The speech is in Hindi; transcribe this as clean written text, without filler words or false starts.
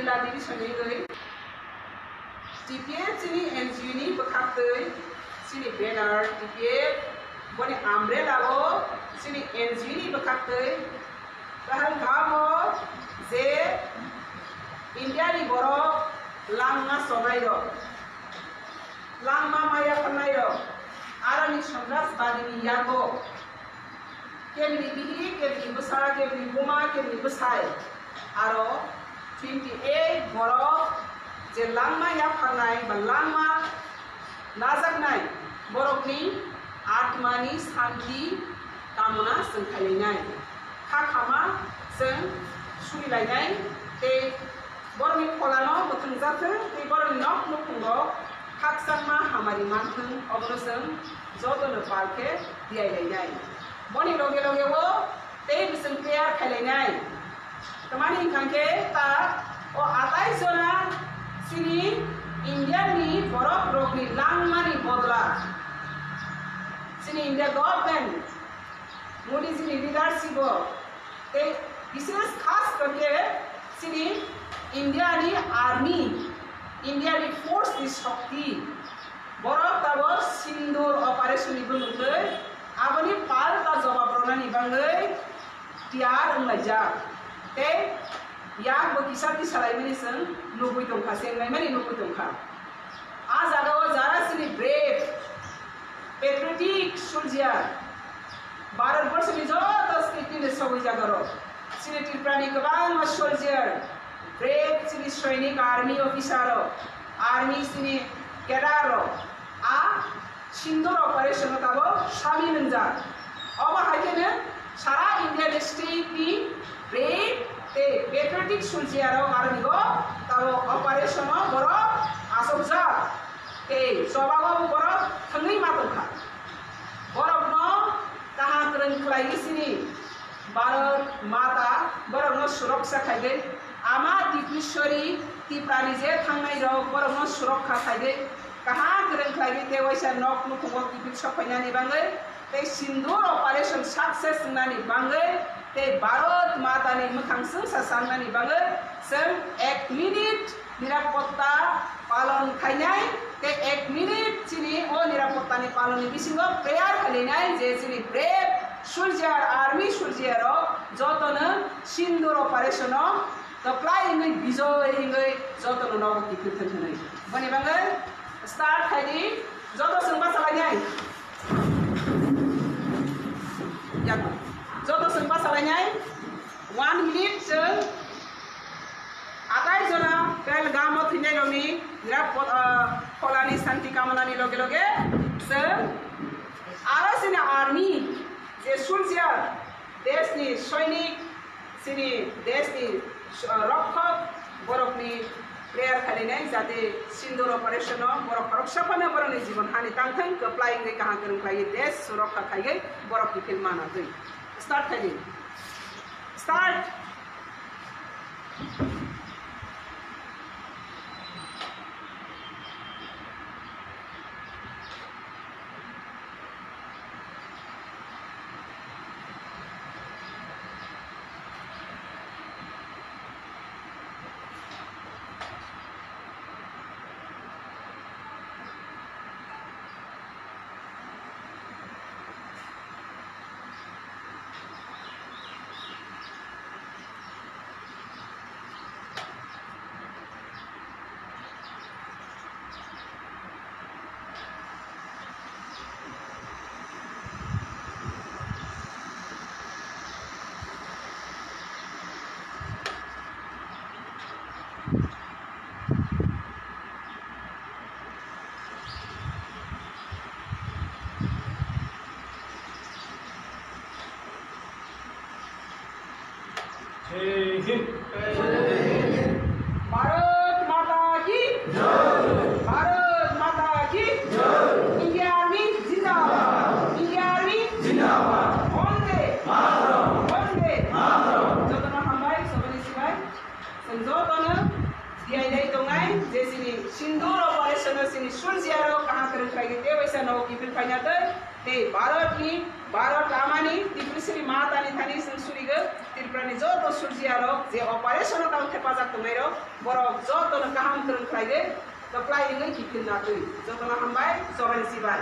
जिला डिविजन नि गई टीपीएफ सिनी एनजीओ नि बखाते सिनी बैनर टीपीएफ बने अम्ब्रेला वो सिनी एनजीओ नि बखाते पहलगामो जे इंडिया नि बरो लांगा सोनाय रो लांगा माया खनाय रो आरानि संराजबादी नि यागो केमनि बिहि केमनि बसा केमनि बुमा केमनि बसाय आरो 28 बरो जे लांगा या खनाय बा लांगा नाजाकनाय बरकनि आत्मानि शांति कामना सोंखायनाय खाखामा जों सुलिलायनाय ते बरनि खलानो बोथों जाथो ते बरनि नक नखुंगो खाकसामा हामारि मानथों अबरजों जदनो बालके दियायलायनाय बनि लगे लगे वो ते बिसों प्रेयार खायलायनाय तमानि इंखांके ता ओ आताय जना सिनि इंडियानि बरफ रोगनि लांमानि बदला सिनि इंडिया गवर्नमेंट मोदी जी ने लीडरशिप ते विशेष खास करके सिनी इंडिया नि आर्मी इंडिया नि फोर्स नि शक्ति बरफ ताबो सिंदूर ऑपरेशन नि बुंगै आबनि पाल्टा जवाब रनानि बांगै तियार उंलायजा ते याक बकिसा नि सालायमनि जों नुबुय दंखा सेंनायमानि नुबुय दंखा आ जागाव जारा सिनि ब्रेव पेट्रियोटिक सोल्जियार भारत वर्ष में जो 10 स्टेट ने सबै जागरो सिनि त्रिपुरानि गोबां सोल्जियर ब्रेव सिनि सैनिक आर्मी अफिसर आर्मी सिनि केडार आ सिंदूर ऑपरेशन ताबो शामिल नजा अब हायकेने सारा इंडिया स्टेट नि ब्रेव ते पेट्रियोटिक सोल्जियर आर्मी गो ताबो ऑपरेशन बरो आसबजा ते सबागो बरो थंगै मातोखा बरो न कहाँ करन खलायि सिनि भारत माता बरनो सुरक्षा खायगे आमा दिपीश्वरी तिप्रानि जे थांनाय रौ बरनो सुरक्षा खायगे कहाँ करन खलायि ते वैसा नक नुखुंगो दिपी सफायनानि बांगै ते सिंदूर ऑपरेशन सक्सेस नानि बांगै ते भारत मातानि मोखांसों सासांनानि बांगै जों 1 मिनिट निरापत्ता पालन खायनाय ते 1 मिनिट सिनि ओ निरापत्तानि पालननि बिसिङाव प्रेयार खालायनाय जे सिनि ब्रेव सोल्जियर आर्मी सोल्जियर जतनो सिंदूर ऑपरेशन तप्लाय इंगै बिजय इंगै जतनो नव किफिथन होनै बनि बांगै स्टार्ट खायदि जतो सोंबा सालायनाय याको जतो सोंबा सालायनाय 1 मिनिट जों आताय जना पहलगाम थैनाय रनि निरापद खलानि शांति कामनानि लगे लगे जों आरो सिनि आर्मी जे सोल्जियर देशनि सैनिक सिनि देशनि रक्षक बरफनि प्रेयार खालायनाय जाहाथे सिंदूर ऑपरेशन बरफ रक्षाफोरनो बरनि जीवन हानि तांथों कप्लायङै कहाँ गोरों खायै देश सुरक्षा खायै बरफनि फिल्म मानाखै स्टार्ट खायदि स्टार्ट भारत माता की जय भारत माता की जय इंडिया आर्मी जिंदाबाद इंडिया आर्मी जिंदाबाद वंदे मातरम जतना हामबाय सबनि सिबाय जों जतनो diai tongai je sini sindur operation sini surjiaro kaha terkai ge wesa no kipil panya te Bharat amani tipul sini mata ni thani suri ge tirprani jo to surjiaro je operation ka thepajak tongai ro borok jo to kaham terkai ge to plai ngai kipil na tui jo to hambai sobani sibai